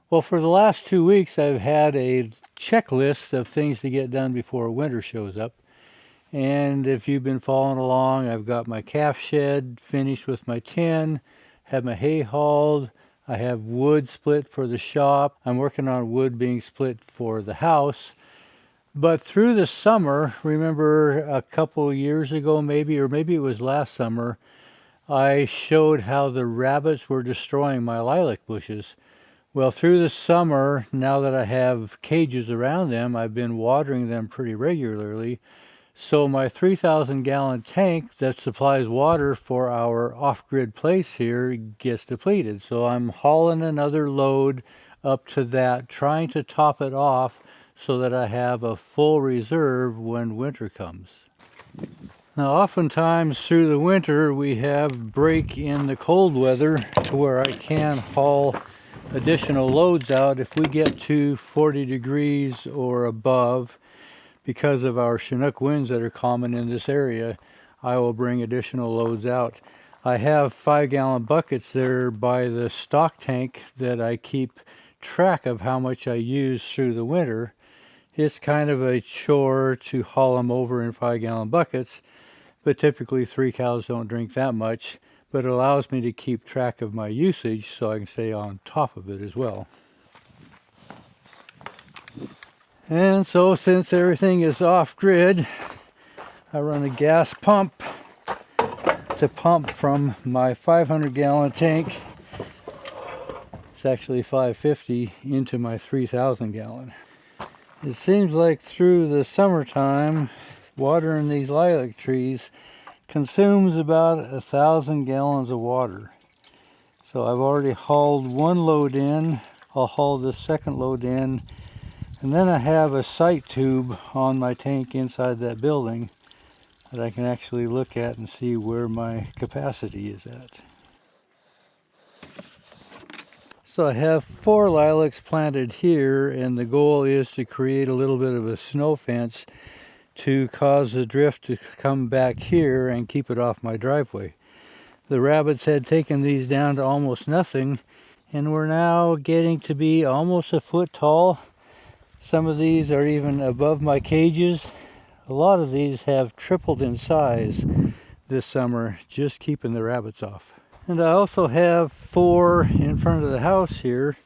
Well, for the last 2 weeks, I've had a checklist of things to get done before winter shows up. And if you've been following along, I've got my calf shed finished with my tin, have my hay hauled, I have wood split for the shop. I'm working on wood being split for the house. But through the summer, remember a couple years ago maybe, or maybe it was last summer, I showed how the rabbits were destroying my lilac bushes. Well, through the summer, now that I have cages around them, I've been watering them pretty regularly. So my 3,000 gallon tank that supplies water for our off-grid place here gets depleted. So I'm hauling another load up to that, trying to top it off so that I have a full reserve when winter comes. Now, oftentimes through the winter, we have break in the cold weather to where I can haul additional loads out if we get to 40 degrees or above. Because of our Chinook winds that are common in this area, I will bring additional loads out. I have 5-gallon buckets there by the stock tank that I keep track of how much I use through the winter. It's kind of a chore to haul them over in 5-gallon buckets, but typically 3 cows don't drink that much. But it allows me to keep track of my usage so I can stay on top of it as well. And so since everything is off-grid, I run a gas pump to pump from my 500-gallon tank, it's actually 550, into my 3,000 gallon. It seems like through the summertime, watering these lilac trees consumes about 1,000 gallons of water. So I've already hauled one load in. I'll haul the second load in, and then I have a sight tube on my tank inside that building that I can actually look at and see where my capacity is at. So I have 4 lilacs planted here, and the goal is to create a little bit of a snow fence to cause the drift to come back here and keep it off my driveway. The rabbits had taken these down to almost nothing, and we're now getting to be almost a foot tall. Some of these are even above my cages. A lot of these have tripled in size this summer, just keeping the rabbits off. And I also have 4 in front of the house here.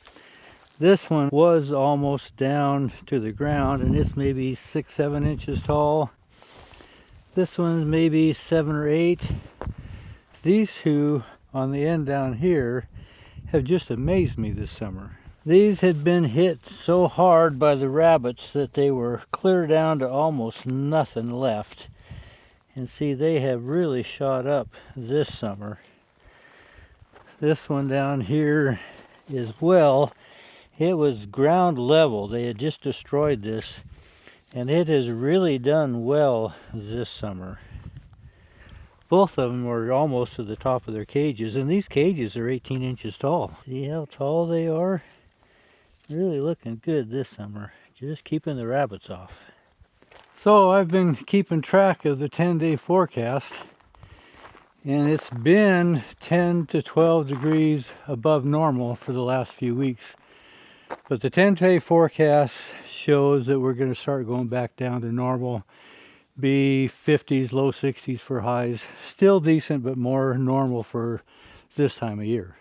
This one was almost down to the ground, and it's maybe 6-7 inches tall. This one's maybe 7 or 8. These 2 on the end down here have just amazed me this summer. These had been hit so hard by the rabbits that they were clear down to almost nothing left. And see, they have really shot up this summer. This one down here as well. It was ground level. They had just destroyed this, and it has really done well this summer. Both of them are almost to the top of their cages, and these cages are 18 inches tall. See how tall they are? Really looking good this summer. Just keeping the rabbits off. So I've been keeping track of the 10-day forecast, and it's been 10 to 12 degrees above normal for the last few weeks. But the 10-day forecast shows that we're going to start going back down to normal. Be 50s, low 60s for highs. Still decent, but more normal for this time of year.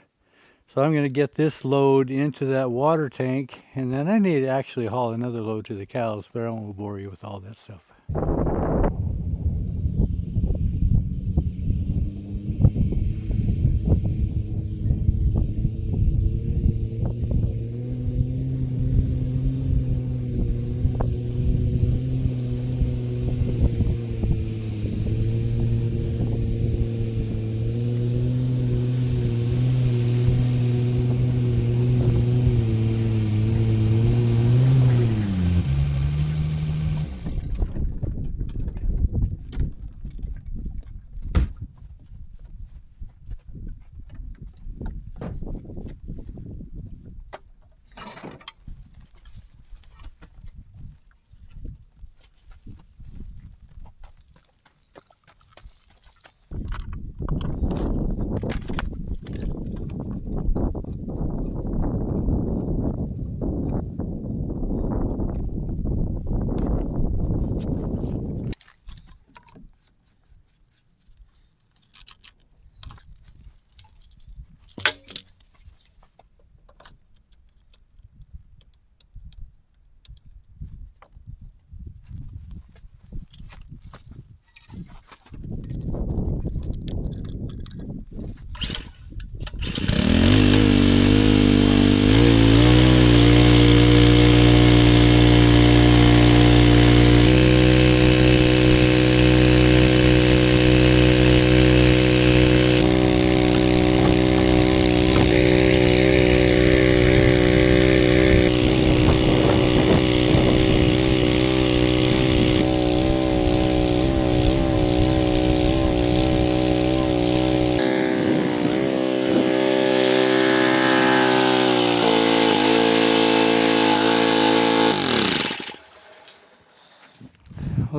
So I'm going to get this load into that water tank, and then I need to actually haul another load to the cows, but I won't bore you with all that stuff.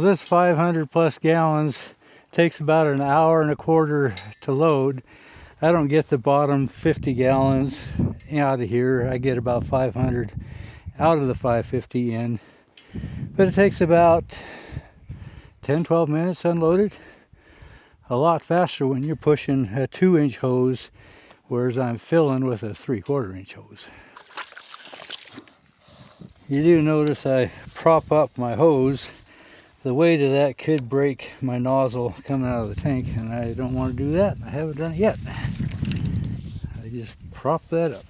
Well, this 500 plus gallons takes about an hour and a quarter to load. I don't get the bottom 50 gallons out of here. I get about 500 out of the 550 in. But it takes about 10-12 minutes unloaded. A lot faster when you're pushing a 2-inch hose, whereas I'm filling with a 3/4 inch hose. You do notice I prop up my hose. The weight of that could break my nozzle coming out of the tank, and I don't want to do that. I haven't done it yet. I just prop that up.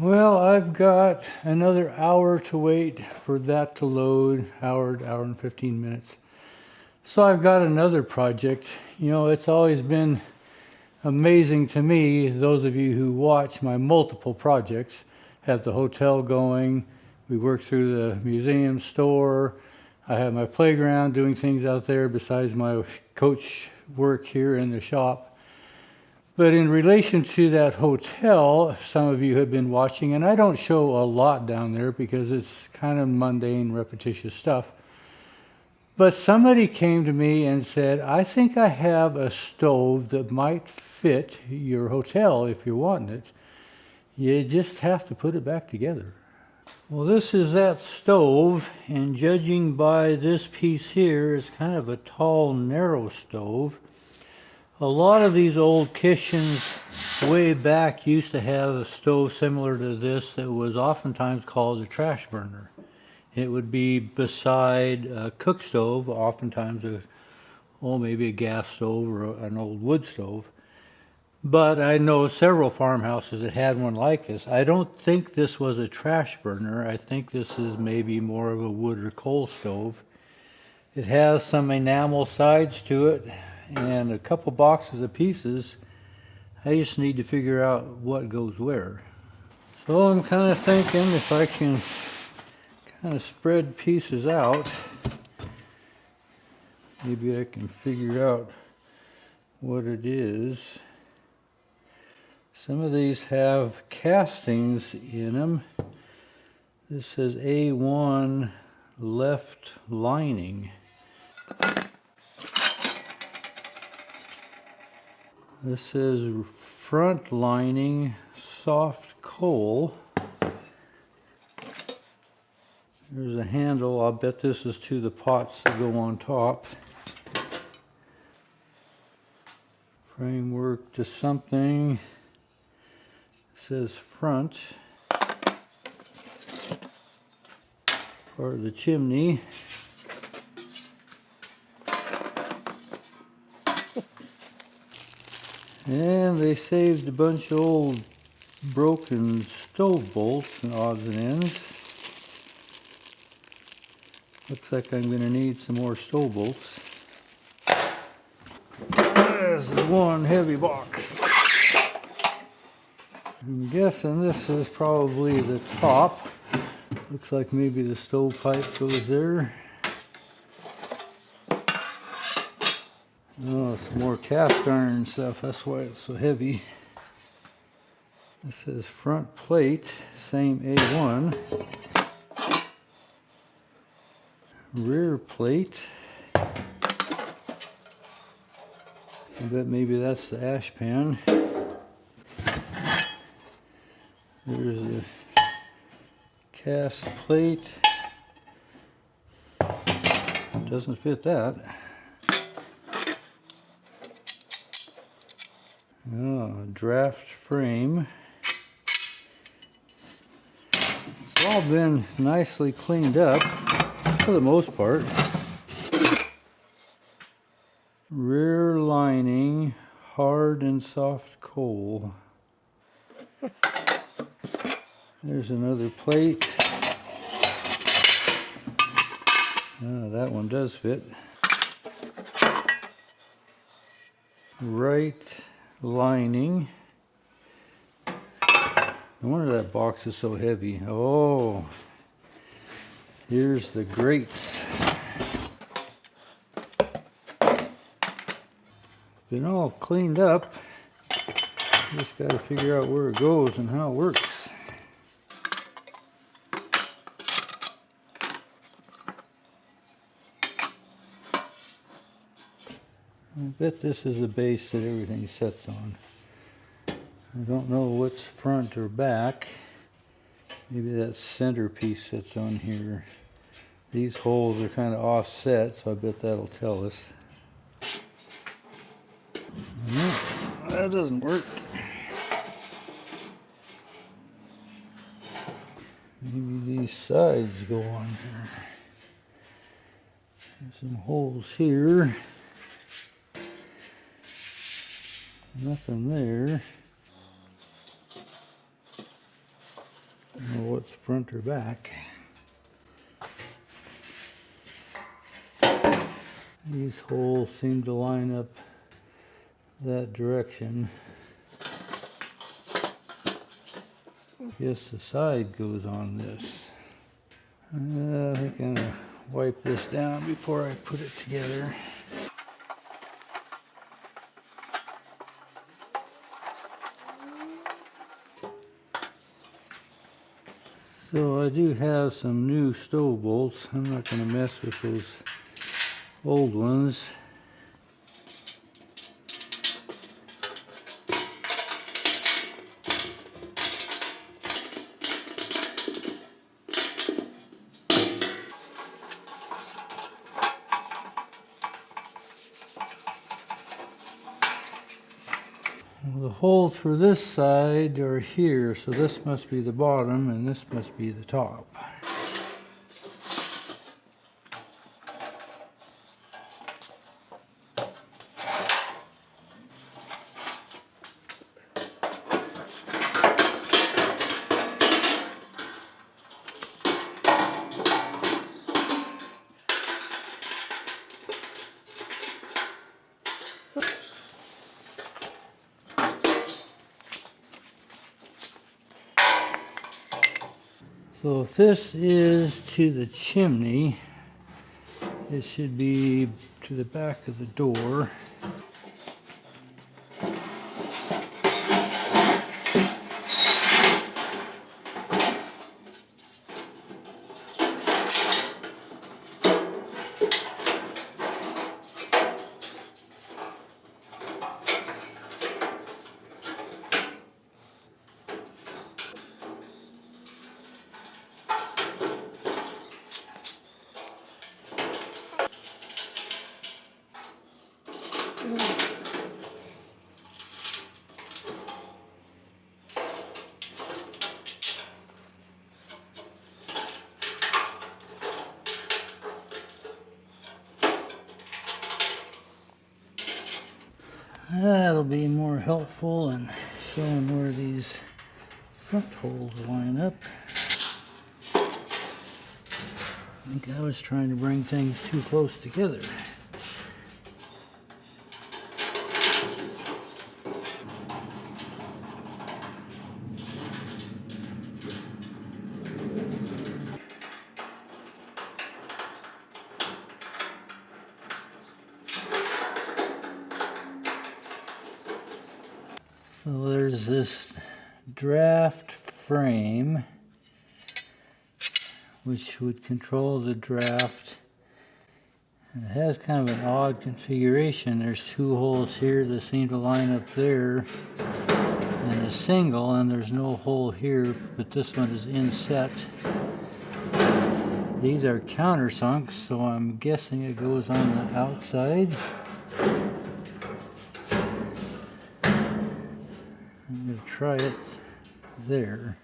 Well, I've got another hour to wait for that to load, hour and 15 minutes. So I've got another project. You know, it's always been amazing to me, those of you who watch my multiple projects, have the hotel going, we work through the museum store, I have my playground doing things out there besides my coach work here in the shop. But in relation to that hotel, some of you have been watching, and I don't show a lot down there because it's kind of mundane, repetitious stuff. But somebody came to me and said, I think I have a stove that might fit your hotel if you're wanting it. You just have to put it back together. Well, this is that stove, and judging by this piece here, it's kind of a tall, narrow stove. A lot of these old kitchens way back used to have a stove similar to this that was oftentimes called a trash burner. It would be beside a cook stove, oftentimes maybe a gas stove or an old wood stove. But I know several farmhouses that had one like this. I don't think this was a trash burner. I think this is maybe more of a wood or coal stove. It has some enamel sides to it and a couple boxes of pieces. I just need to figure out what goes where. So I'm kind of thinking if I can kind of spread pieces out, maybe I can figure out what it is. Some of these have castings in them. This says A1 left lining. This says front lining, soft coal. There's a handle. I'll bet this is to the pots that go on top. Framework to something. It says front. Part of the chimney. And they saved a bunch of old broken stove bolts and odds and ends. Looks like I'm going to need some more stove bolts. This is one heavy box. I'm guessing this is probably the top. Looks like maybe the stove pipe goes there. Oh, some more cast iron stuff. That's why it's so heavy. This says front plate, same A1. Rear plate. I bet maybe that's the ash pan. There's the cast plate. Doesn't fit that. Oh, draft frame. It's all been nicely cleaned up for the most part. Rear lining, hard and soft coal. There's another plate. That one does fit. Right lining. No wonder that box is so heavy. Oh, here's the grates. Been all cleaned up. Just got to figure out where it goes and how it works. I bet this is the base that everything sets on. I don't know what's front or back. Maybe that centerpiece sits on here. These holes are kind of offset, so I bet that'll tell us. No, that doesn't work. Maybe these sides go on here. There's some holes here. Nothing there. Don't know what's front or back. These holes seem to line up that direction. Guess the side goes on this. I think I'm gonna wipe this down before I put it together. So I do have some new stove bolts. I'm not going to mess with those old ones. The holes for this side are here, so this must be the bottom and this must be the top. So if this is to the chimney, it should be to the back of the door. That'll be more helpful in showing where these front holes line up. I think I was trying to bring things too close together. So there's this draft frame which would control the draft. And it has kind of an odd configuration. There's two holes here that seem to line up there and a single, and there's no hole here, but this one is inset. These are countersunks, so I'm guessing it goes on the outside. I'm going to try it there.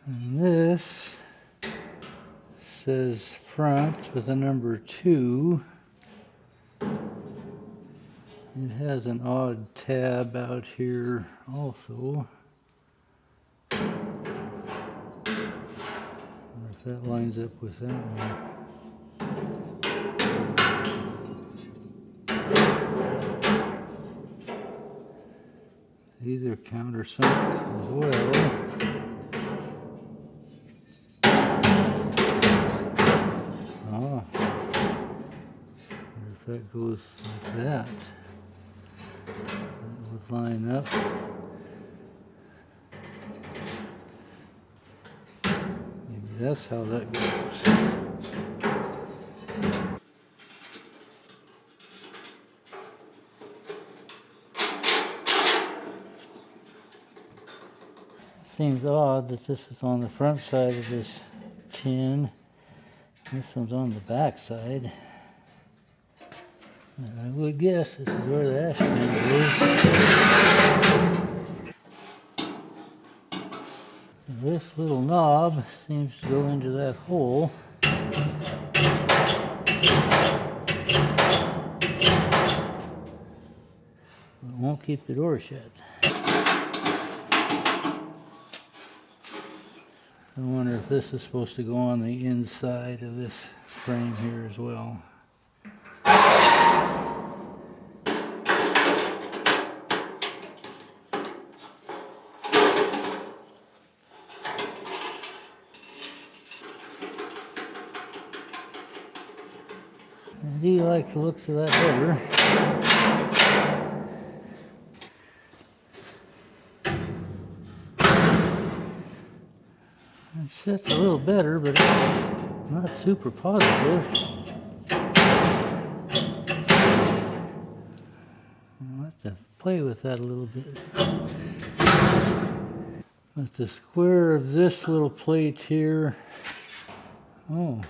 And this says front with a number 2. It has an odd tab out here also. I wonder if that lines up with that one. These are countersunk as well. Ah, wonder if that goes like that. That would line up. Maybe that's how that goes. Seems odd that this is on the front side of this tin. This one's on the back side. And I would guess this is where the ash can goes. This little knob seems to go into that hole. But it won't keep the door shut. I wonder if this is supposed to go on the inside of this frame here as well. I do like the looks of that better. It sits a little better, but it's not super positive. I'll have to play with that a little bit. But the square of this little plate here, oh,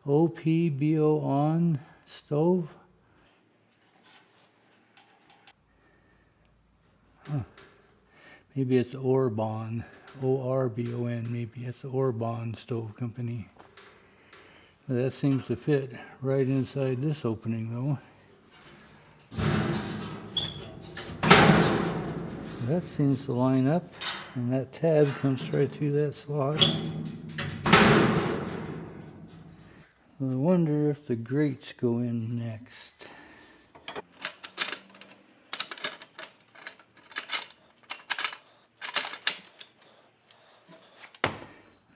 Orbon Stove. Huh. Maybe it's Orbon, O-R-B-O-N, maybe it's the Orbon Stove Company. But that seems to fit right inside this opening though. That seems to line up, and that tab comes right through that slot. I wonder if the grates go in next.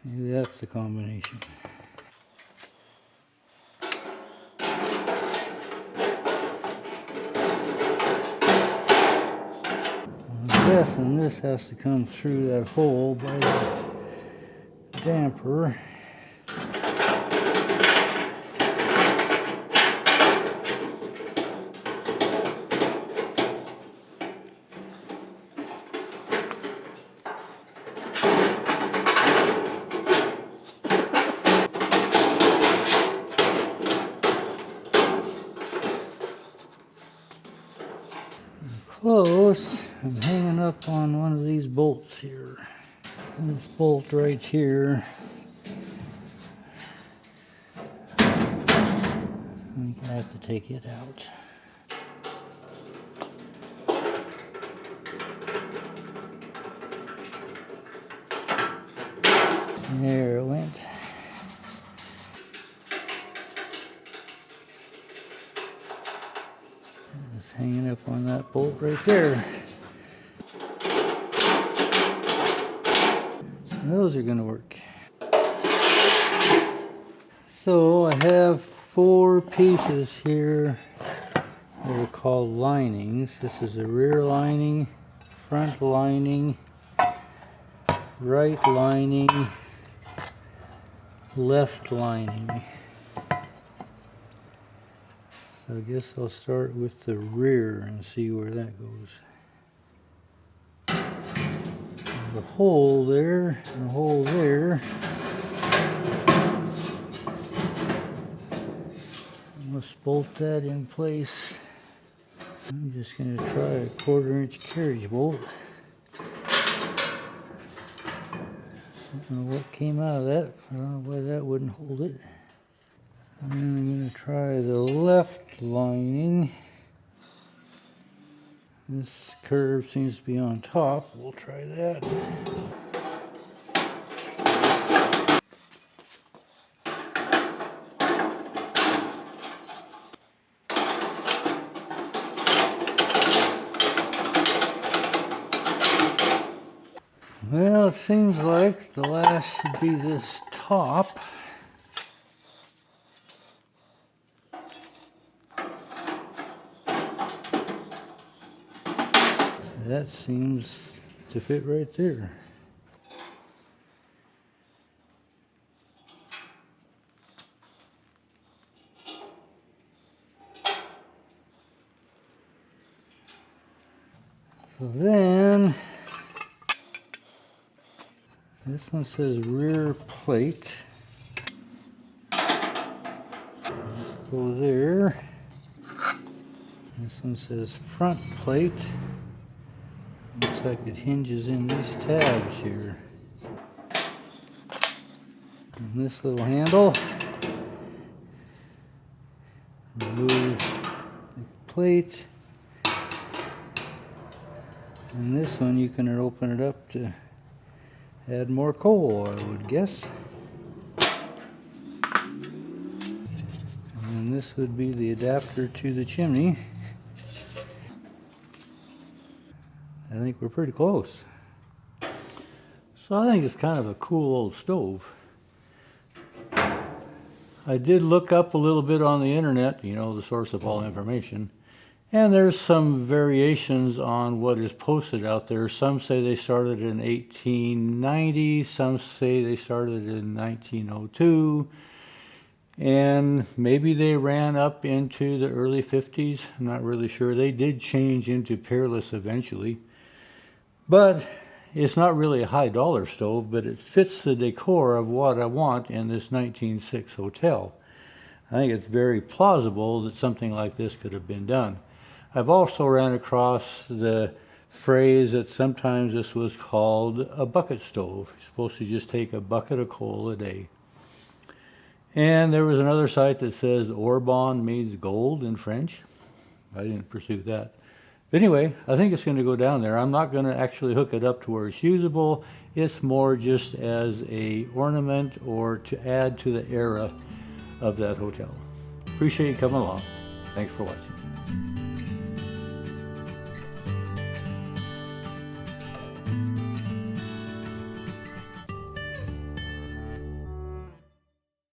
Maybe that's the combination. I'm guessing this has to come through that hole by the damper. Close. I'm hanging up on one of these bolts here. This bolt right here. I'm gonna have to take it out. There it went. It's hanging up on that bolt right there. Those are going to work. So I have 4 pieces here that are called linings. This is the rear lining, front lining, right lining, left lining. So I guess I'll start with the rear and see where that goes. There's a hole there and a hole there. I must bolt that in place. I'm just going to try a 1/4 inch carriage bolt. I don't know what came out of that. I don't know why that wouldn't hold it. And then I'm going to try the left lining. This curve seems to be on top. We'll try that. Well, it seems like the last should be this top. That seems to fit right there. So then, this one says rear plate. Let's go there. This one says front plate. Looks like it hinges in these tabs here. And this little handle. Remove the plate. And this one you can open it up to add more coal, I would guess. And this would be the adapter to the chimney. I think we're pretty close. So I think it's kind of a cool old stove. I did look up a little bit on the internet, you know, the source of all information. And there's some variations on what is posted out there. Some say they started in 1890, some say they started in 1902, and maybe they ran up into the early 50s. I'm not really sure. They did change into peerless eventually. But it's not really a high dollar stove, but it fits the decor of what I want in this 1906 hotel. I think it's very plausible that something like this could have been done. I've also ran across the phrase that sometimes this was called a bucket stove. You're supposed to just take a bucket of coal a day. And there was another site that says Orbon means gold in French. I didn't pursue that. But anyway, I think it's going to go down there. I'm not going to actually hook it up to where it's usable. It's more just as a ornament or to add to the era of that hotel. Appreciate you coming along. Thanks for watching.